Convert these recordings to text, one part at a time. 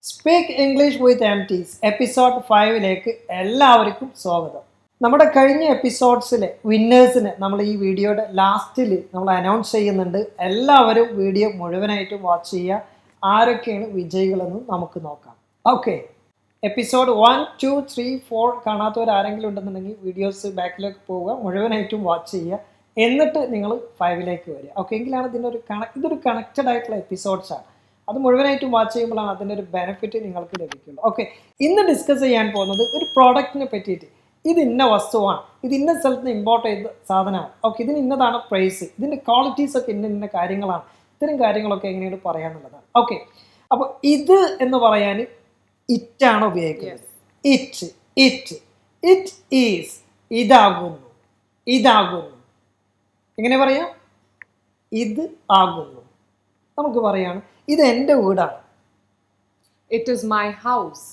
Speak English with എംറ്റീസ് episode 5ലേക്ക് എല്ലാവർക്കും സ്വാഗതം. നമ്മുടെ കഴിഞ്ഞ എപ്പിസോഡ്സിലെ വിന്നേഴ്സിനെ നമ്മൾ ഈ വീഡിയോയുടെ ലാസ്റ്റിൽ നമ്മൾ അനൗൺസ് ചെയ്യുന്നുണ്ട്. എല്ലാവരും വീഡിയോ മുഴുവനായിട്ട് വാച്ച് ചെയ്യുക. ആരൊക്കെയാണ് വിജയികളെന്ന് നമുക്ക് നോക്കാം. ഓക്കെ, എപ്പിസോഡ് 1, 2, 3, 4 കാണാത്തവരാരെങ്കിലും ഉണ്ടെന്നുണ്ടെങ്കിൽ വീഡിയോസ് ബാക്കിലേക്ക് പോവുക, മുഴുവനായിട്ടും വാച്ച് ചെയ്യുക, എന്നിട്ട് നിങ്ങൾ 5ലേക്ക് വരിക. ഓക്കെ, എങ്കിലാണ് ഇതൊരു കണക്റ്റഡ് ആയിട്ടുള്ള എപ്പിസോഡ്സാണ്. അത് മുഴുവനായിട്ടും വാച്ച് ചെയ്യുമ്പോഴാണ് അതിൻ്റെ ഒരു ബെനിഫിറ്റ് നിങ്ങൾക്ക് ലഭിക്കുള്ളൂ. ഓക്കെ, ഇന്ന് ഡിസ്കസ് ചെയ്യാൻ പോകുന്നത് ഒരു പ്രോഡക്റ്റിനെ പറ്റിയിട്ട്. ഇത് ഇന്ന വസ്തുവാണ്, ഇത് ഇന്ന സ്ഥലത്ത് നിന്ന് ഇമ്പോർട്ട് ചെയ്ത സാധനമാണ്. ഓക്കെ, ഇതിന് ഇന്നതാണ് പ്രൈസ്, ഇതിൻ്റെ ക്വാളിറ്റീസ് ഒക്കെ ഇന്ന കാര്യങ്ങളാണ്. ഇത്തരം കാര്യങ്ങളൊക്കെ എങ്ങനെയാണ് പറയാന്നുള്ളതാണ്. ഓക്കെ, അപ്പോൾ ഇത് എന്ന് പറയാൻ ഇറ്റാണ് ഉപയോഗിക്കുന്നത്. ഇറ്റ് ഇറ്റ് ഇറ്റ് ഈസ്, ഇതാകുന്നു, ഇതാകുന്നു. എങ്ങനെ പറയാം? ഇത് ആകുന്നു. നമുക്ക് പറയാണ് ഇത് എൻ്റെ വീടാണ്. It is my house.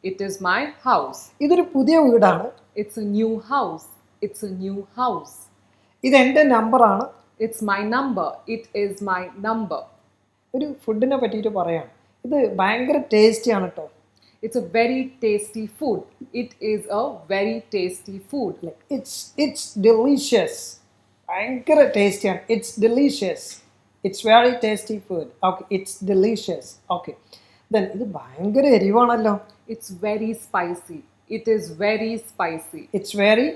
It is my house. ഇതൊരു പുതിയ വീടാണ്. It's a new house. It's a new house. ഇത് എൻ്റെ നമ്പറാണ്. It's my number. It is my number. ഒരു ഫുഡിനെ പറ്റിയിട്ട് പറയാണ്, ഇത് ഭയങ്കര ടേസ്റ്റിയാണ് കേട്ടോ. It's a very tasty food. It is a very tasty food. It's delicious. ഭയങ്കര ടേസ്റ്റിയാണ്. It's delicious. It's very tasty food. Okay, it's delicious. Okay, then ഇത് ഭയങ്കര എരിവാണല്ലോ. It's very spicy. It is very spicy. It's very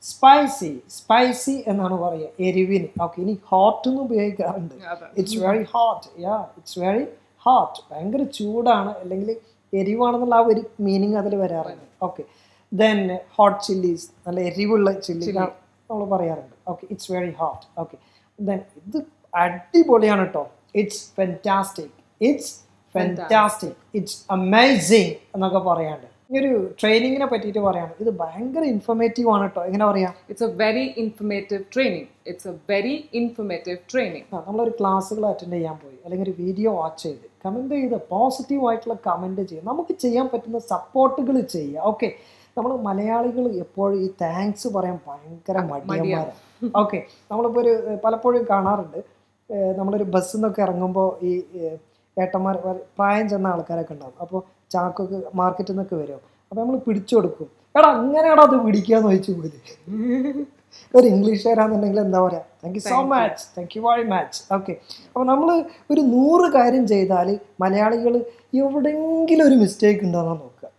spicy. Spicy എന്നാണ് പറയുക എരിവിന്. Okay, ഇനി hot എന്ന് ഉപയോഗിക്കാറുണ്ട്. It's very hot. Yeah, it's very hot. ഭയങ്കര ചൂടാണ് അല്ലെങ്കിൽ എരിവാണെന്നുള്ള ആ ഒരു മീനിങ് അതിൽ വരാറുണ്ട്. ഓക്കെ, ദെൻ ഹോട്ട് ചില്ലീസ്, നല്ല എരിവുള്ള ചില്ലി നമ്മൾ പറയാറുണ്ട്. Okay, it's very hot. Okay, then ഇത് അടിപൊളിയാണ് കേട്ടോ. It's fantastic. It's fantastic. It's amazing എന്നൊക്കെ പറയാണ്ട്. ഈ ഒരു ട്രെയിനിങ്ങിനെ പറ്റിയിട്ട് പറയാണ്, ഇത് ഭയങ്കര ഇൻഫോർമേറ്റീവ് ആണ് കേട്ടോ. എങ്ങനെ പറയാം? It's a very informative training. It's a very informative training. നമ്മളൊരു ക്ലാസ്സുകൾ അറ്റൻഡ് ചെയ്യാൻ പോയി അല്ലെങ്കിൽ ഒരു വീഡിയോ വാച്ച് ചെയ്ത് കമൻറ്റ് ചെയ്ത് പോസിറ്റീവായിട്ടുള്ള കമൻറ്റ് ചെയ്യുക. നമുക്ക് ചെയ്യാൻ പറ്റുന്ന സപ്പോർട്ടുകൾ ചെയ്യുക. ഓക്കെ, നമ്മൾ മലയാളികൾ എപ്പോഴും ഈ താങ്ക്സ് പറയാൻ ഭയങ്കര മടിയന്മാരാണ്. ഓക്കെ, നമ്മളിപ്പോൾ പലപ്പോഴും കാണാറുണ്ട്, നമ്മളൊരു ബസ്സിൽ നിന്നൊക്കെ ഇറങ്ങുമ്പോൾ ഈ ഏട്ടന്മാർ പ്രായം ചെന്ന ആൾക്കാരൊക്കെ ഉണ്ടാകും. അപ്പോൾ ചാക്കൊക്കെ മാർക്കറ്റിൽ നിന്നൊക്കെ വരും. അപ്പോൾ നമ്മൾ പിടിച്ചു കൊടുക്കും. എടാ അങ്ങനെയാടാ അത് പിടിക്കാന്ന് ചോദിച്ചു പോയി. ഒരു ഇംഗ്ലീഷുകാരാണെന്നുണ്ടെങ്കിൽ എന്താ പറയുക? Thank you so much, thank you very much. Okay, അപ്പോൾ നമ്മൾ ഒരു 100 കാര്യം ചെയ്താൽ മലയാളികൾ എവിടെയെങ്കിലും ഒരു മിസ്റ്റേക്ക് ഉണ്ടോയെന്നാണ് നോക്കുക.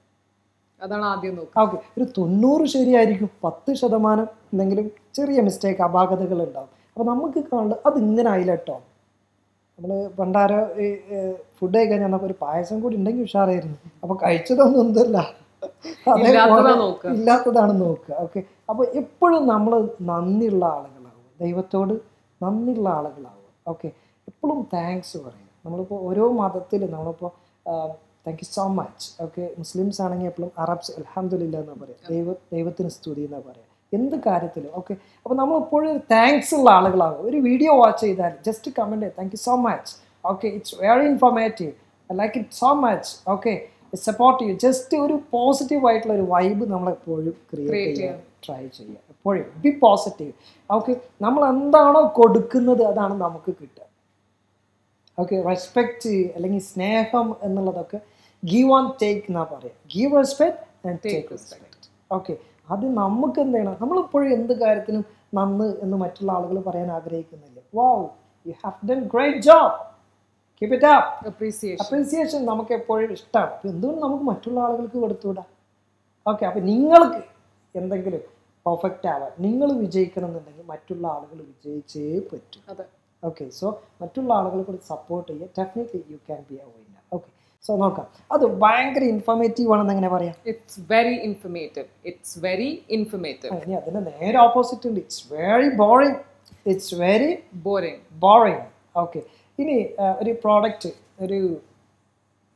അതാണ് ആദ്യം നോക്കുക. ഓക്കെ, ഒരു 90 ശരിയായിരിക്കും, 10% എന്തെങ്കിലും ചെറിയ മിസ്റ്റേക്ക്, അപാകതകൾ ഉണ്ടാവും. അപ്പോൾ നമുക്ക് കാണുന്നത് അത് ഇങ്ങനെ ആയില്ല കേട്ടോ. നമ്മൾ പണ്ടാരോ ഈ ഫുഡ് കഴിക്കാൻ ചെന്നപ്പോൾ ഒരു പായസം കൂടി ഉണ്ടെങ്കിൽ ഉഷാറായിരുന്നു. അപ്പോൾ കഴിച്ചതൊന്നും എന്തല്ല, ഇല്ലാത്തതാണ് നോക്കുക. ഓക്കെ, അപ്പോൾ എപ്പോഴും നമ്മൾ നന്ദിയുള്ള ആളുകളാവും, ദൈവത്തോട് നന്ദിയുള്ള ആളുകളാവും. ഓക്കെ, എപ്പോഴും താങ്ക്സ് പറയും. നമ്മളിപ്പോൾ ഓരോ മതത്തിൽ നമ്മളിപ്പോൾ thank you so much. Okay, Muslims ആണെങ്കിൽ എപ്പോഴും അറബ്സ് അൽഹംദുലില്ലാ എന്നാണ് പറയുക, ദൈവത്തിന് സ്തുതി എന്നാണ് പറയുക എന്ത് കാര്യത്തിലും. ഓക്കെ, അപ്പോൾ നമ്മളെപ്പോഴും താങ്ക്സ് ഉള്ള ആളുകളാകും. ഒരു വീഡിയോ വാച്ച് ചെയ്താൽ just comment thank you so much. Okay, it's very informative, I like it so much. Okay, it's supportive. Just ഒരു പോസിറ്റീവ് ആയിട്ടുള്ള ഒരു വൈബ് നമ്മളെപ്പോഴും ക്രിയേറ്റ് ചെയ്യാൻ ട്രൈ ചെയ്യുക. എപ്പോഴും ബി പോസിറ്റീവ്. ഓക്കെ, നമ്മൾ എന്താണോ കൊടുക്കുന്നത് അതാണ് നമുക്ക് കിട്ടുക. ഓക്കെ, റെസ്പെക്റ്റ് അല്ലെങ്കിൽ സ്നേഹം എന്നുള്ളതൊക്കെ ഗീവ് ആൻഡ് ടേക്ക് എന്നാ പറയുക. Give respect and take respect. Okay, അത് നമുക്ക് എന്ത് ചെയ്യണം? നമ്മളിപ്പോഴും എന്ത് കാര്യത്തിനും നന്ന് എന്ന് മറ്റുള്ള ആളുകൾ പറയാൻ ആഗ്രഹിക്കുന്നില്ല. Wow, you have done great job, keep it up. Appreciation നമുക്ക് എപ്പോഴും ഇഷ്ടമാണ്. അപ്പോൾ എന്തുകൊണ്ട് നമുക്ക് മറ്റുള്ള ആളുകൾക്ക് കൊടുത്തുകൂടാ? ഓക്കെ, അപ്പോൾ നിങ്ങൾക്ക് എന്തെങ്കിലും പെർഫെക്റ്റ് ആവാൻ, നിങ്ങൾ വിജയിക്കണം എന്നുണ്ടെങ്കിൽ മറ്റുള്ള ആളുകൾ വിജയിച്ചേ പറ്റും. ഓക്കെ, സോ മറ്റുള്ള ആളുകളെ കൂടി സപ്പോർട്ട് ചെയ്യുക. Definitely you can be A winner. Okay, so നോക്കാം. അത് ഭയങ്കര ഇൻഫോർമേറ്റീവ് ആണെന്ന് എങ്ങനെ പറയാം? It's very informative. It's very informative. ഇനി അതിന് നേരെ ഓപ്പോസിറ്റ് ഉണ്ട്. It's very boring. It's very boring. Okay, ഇനി ഒരു പ്രോഡക്റ്റ്, ഒരു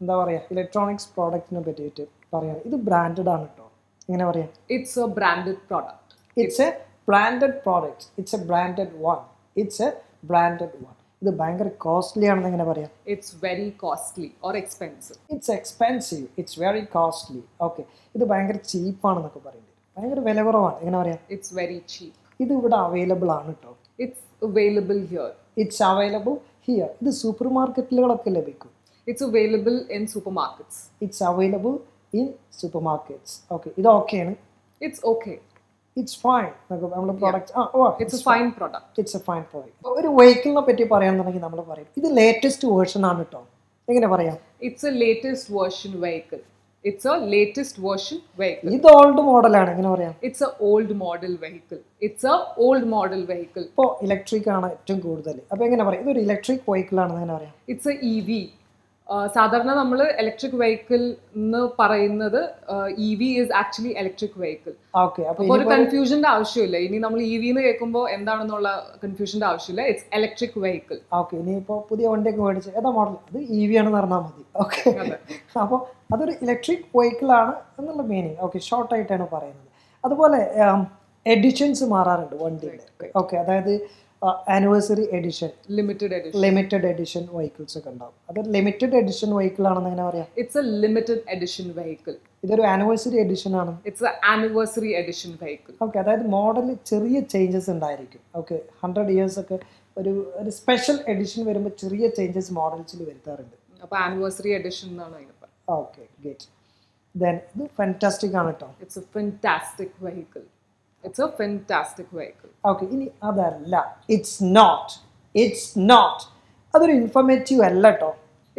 എന്താ പറയുക, ഇലക്ട്രോണിക്സ് പ്രോഡക്റ്റിനെ പറ്റിയിട്ട് പറയാം. ഇത് ബ്രാൻഡഡ് ആണ് കേട്ടോ. എങ്ങനെ പറയാം? It's A branded product. It's A branded product. It's A branded one. It's A branded one. ഇത് ഭയങ്കര കോസ്റ്റ്ലി ആണെന്ന് എങ്ങനെ പറയാം? It's very costly or expensive. It's expensive. It's very costly. Okay, ഇത് ഭയങ്കര ചീപ്പാണെന്നൊക്കെ പറയുന്നത്. ഭയങ്കര വില കുറവാണ്. എങ്ങനെ പറയാം? It's very cheap. ഇത് ഇവിടെ അവൈലബിൾ ആണ് കേട്ടോ. It's available here. It's available here. ഇത് സൂപ്പർ മാർക്കറ്റുകളൊക്കെ ലഭിക്കും. It's available in supermarkets. It's available in supermarkets. Okay, ഇത് ഓക്കെയാണ്. It's okay. It's fine. നമ്മുടെ product It's a fine product. It's a fine product. ഒരു വെഹിക്കിളിനെ പറ്റി പറയുകയാണെന്നുണ്ടെങ്കിൽ നമ്മൾ പറയും ഇത് ലേറ്റസ്റ്റ് വേർഷൻ ആണ് കേട്ടോ. എങ്ങനെ പറയാം? It's a latest version vehicle. It's a latest version vehicle. ഇത് ഓൾഡ് മോഡലാണ്. എങ്ങനെ പറയാം? It's a old model vehicle. It's a old model vehicle. ഇപ്പോൾ ഇലക്ട്രിക് ആണ് ഏറ്റവും കൂടുതൽ. അപ്പോൾ എങ്ങനെ പറയാം? ഇതൊരു ഇലക്ട്രിക് വെഹിക്കിൾ ആണെന്ന് എങ്ങനെ പറയാം? It's a EV. സാധാരണ നമ്മൾ ഇലക്ട്രിക് വെഹിക്കിൾ എന്ന് പറയുന്നത് EV is actually electric vehicle. Okay, അപ്പോൾ ഒരു കൺഫ്യൂഷന്റെ ആവശ്യമില്ല. ഇനി നമ്മൾ EV എന്ന് കേൾക്കുമ്പോൾ എന്താണെന്നുള്ള കൺഫ്യൂഷന്റെ ആവശ്യമില്ല. It's electric vehicle. ഓക്കെ, ഇനിയിപ്പോൾ പുതിയ വണ്ടിയൊക്കെ മേടിച്ച് ഏതാ മോഡൽ? അത് EV ആണെന്ന് പറഞ്ഞാൽ മതി. ഓക്കെ, അപ്പോൾ അതൊരു ഇലക്ട്രിക് വെഹിക്കിൾ ആണ് എന്നുള്ള മീനിങ്. ഓക്കെ, ഷോർട്ടായിട്ടാണ് പറയുന്നത്. അതുപോലെ എഡിഷൻസ് മാറാറുണ്ട് വണ്ടിയുടെ. ഓക്കെ, അതായത് anniversary edition, limited edition vehicles ഒക്കെ ഉണ്ടാവും. അത് ലിമിറ്റഡ് എഡിഷൻ വെഹിക്കിൾ ആണെന്ന് എങ്ങനെ പറയാം? It's A limited edition vehicle. ഇതൊരു ആനിവേഴ്സറി എഡിഷൻ ആണ്. It's A anniversary edition vehicle. Okay, അതായത് മോഡലിൽ ചെറിയ ചേഞ്ചസ് ഉണ്ടായിരിക്കും. ഓക്കെ, 100 ഇയേഴ്സ് ഒക്കെ ഒരു സ്പെഷ്യൽ എഡിഷൻ വരുമ്പോൾ ചെറിയ ചേഞ്ചസ് മോഡൽസിൽ വരുത്താറുണ്ട്. അപ്പോൾ ആനിവേഴ്സറി എഡിഷൻ എന്നാണ് അതിന് പറയുന്നത്. Okay, get. ദെൻ ഇത് ഫാന്റാസ്റ്റിക് ആണ് കേട്ടോ. It's A fantastic vehicle. It's a fantastic vehicle. Okay, ഇനി അതല്ല, it's not അതൊരു ഇൻഫർമേറ്റീവ് അല്ല കേട്ടോ.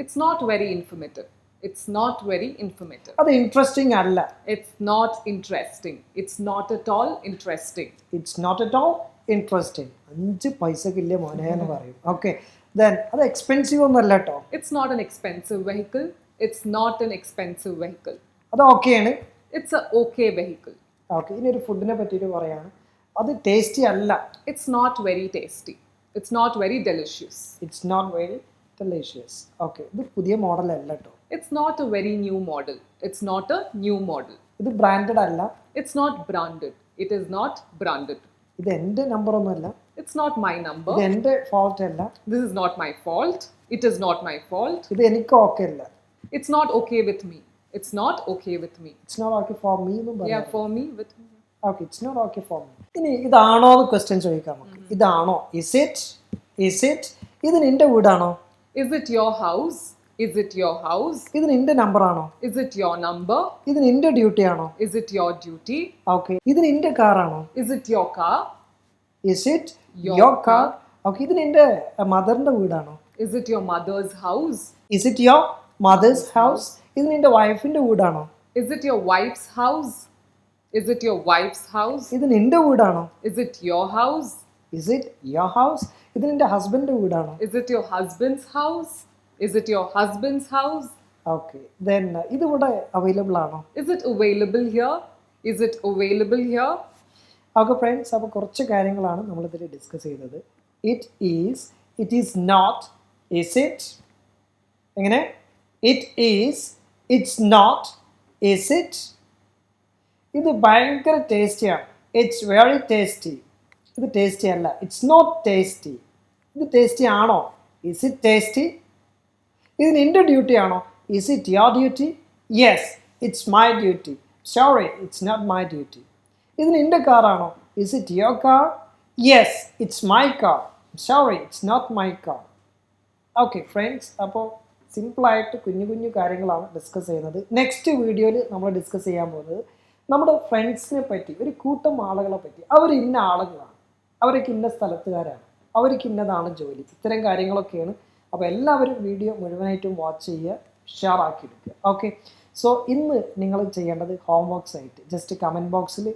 It's not very informative. It's not very informative. അത് ഇൻട്രസ്റ്റിംഗ് അല്ല. It's not interesting. It's not at all interesting. It's not at all interesting. 5 പൈസക്കില്ല മോനെ എന്ന് പറയും. ഓക്കെ, ദെൻ അത് എക്സ്പെൻസീവ് ഒന്നല്ല കേട്ടോ. It's not an expensive vehicle. It's not an expensive vehicle. അത് ഓക്കെയാണ്. It's a okay vehicle. Okay, ഇനി ഒരു ഫുഡിനെ പറ്റിയിട്ട് പറയാണ്. അത് ടേസ്റ്റി അല്ല. It's not very tasty. It's not very delicious. It's not very delicious. Okay, ഇത് പുതിയ മോഡൽ അല്ല കേട്ടോ. It's not a very new model. It's not a new model. ഇത് ബ്രാൻഡഡ് അല്ല. It's not branded. It is not branded. ഇത് എൻ്റെ number ഒന്നുമല്ല. It's not my number. ഇത് എൻ്റെ ഫോൾട്ട് അല്ല. This is not my fault. It is not my fault. ഇത് എനിക്ക് ഓക്കെ അല്ല. It's not okay with me. It's not okay with me. It's not okay for me എന്ന് പറയാം. Yeah, for me, with me. Okay, it's not okay for me. ഇനി ഇതാണോ എന്ന് question ചോദിക്കാം നമുക്ക്. ഇതാണോ? Is it? ഇത് നിന്റെ വീടാണോ? Is it your house? Is it your house? ഇത് നിന്റെ നമ്പർ ആണോ? Is it your number? ഇത് നിന്റെ ഡ്യൂട്ടി ആണോ? Is it your duty? Okay, ഇത് നിന്റെ കാർ ആണോ? Is it your car? Is it your car? Okay, ഇത് നിന്റെ മദറിന്റെ വീടാണോ? Is it your mother's house? Is it your mother's house? ഇത് നിന്റെ വൈഫിന്റെ വീടാണോ? Is it your wife's house? Is it your wife's house? ഇത് നിന്റെ വീടാണോ? Is it your house? Is it your house? ഇത് നിന്റെ ഹസ്ബൻഡിന്റെ വീടാണോ? Is it your husband's house? Is it your husband's house? Okay, then ഇത് ഇവിടെ അവൈലബിൾ ആണോ? Is it available here? Is it available here? Okay friends, അപ്പോൾ കുറച്ച് കാര്യങ്ങളാണ് നമ്മളിതിൽ ഡിസ്കസ് ചെയ്തത്. It is not, is it? എങ്ങനെ? It is, it's not, is it? ഇത് ഭയങ്കര ടേസ്റ്റിയാണ്. It's very tasty. ഇത് ടേസ്റ്റി അല്ല. It's not tasty. ഇത് ടേസ്റ്റി ആണോ? Is it tasty? ഇത് നിൻ്റെ ഡ്യൂട്ടി ആണോ? Is it your duty? Yes, it's my duty. Sorry, it's not my duty. ഇത് നിൻ്റെ കാറാണോ? Is it your car? Yes, it's my car. Sorry, it's not my car. Okay friends, അപ്പോൾ സിമ്പിളായിട്ട് കുഞ്ഞു കുഞ്ഞു കാര്യങ്ങളാണ് ഡിസ്കസ് ചെയ്യുന്നത്. നെക്സ്റ്റ് വീഡിയോയിൽ നമ്മൾ ഡിസ്കസ് ചെയ്യാൻ പോകുന്നത് നമ്മുടെ ഫ്രണ്ട്സിനെ പറ്റി, ഒരു കൂട്ടം ആളുകളെ പറ്റി. അവർ ഇന്ന ആളുകളാണ്, അവരൊക്കെ ഇന്ന സ്ഥലത്തുകാരാണ്, അവർക്ക് ഇന്നതാണ് ജോലി, ഇത്തരം കാര്യങ്ങളൊക്കെയാണ്. അപ്പോൾ എല്ലാവരും വീഡിയോ മുഴുവനായിട്ടും വാച്ച് ചെയ്യുക, ഷെയർ ആക്കിയെടുക്കുക. ഓക്കെ, സോ ഇന്ന് നിങ്ങൾ ചെയ്യേണ്ടത് ഹോംവർക്സ് ആയിട്ട് ജസ്റ്റ് കമൻറ്റ് ബോക്സിൽ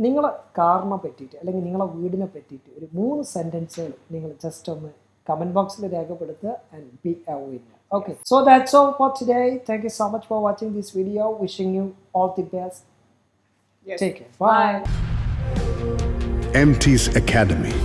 നിങ്ങളെ കാറിനെ പറ്റിയിട്ട് അല്ലെങ്കിൽ നിങ്ങളെ വീടിനെ പറ്റിയിട്ട് ഒരു 3 സെൻറ്റൻസുകൾ നിങ്ങൾ ജസ്റ്റ് ഒന്ന് കമൻറ്റ് ബോക്സിൽ രേഖപ്പെടുത്തുക and B A winner. Okay, so that's all for today. Thank you so much for watching this video. Wishing you all the best. Yes. Take care. Bye. Bye. Emtees Academy.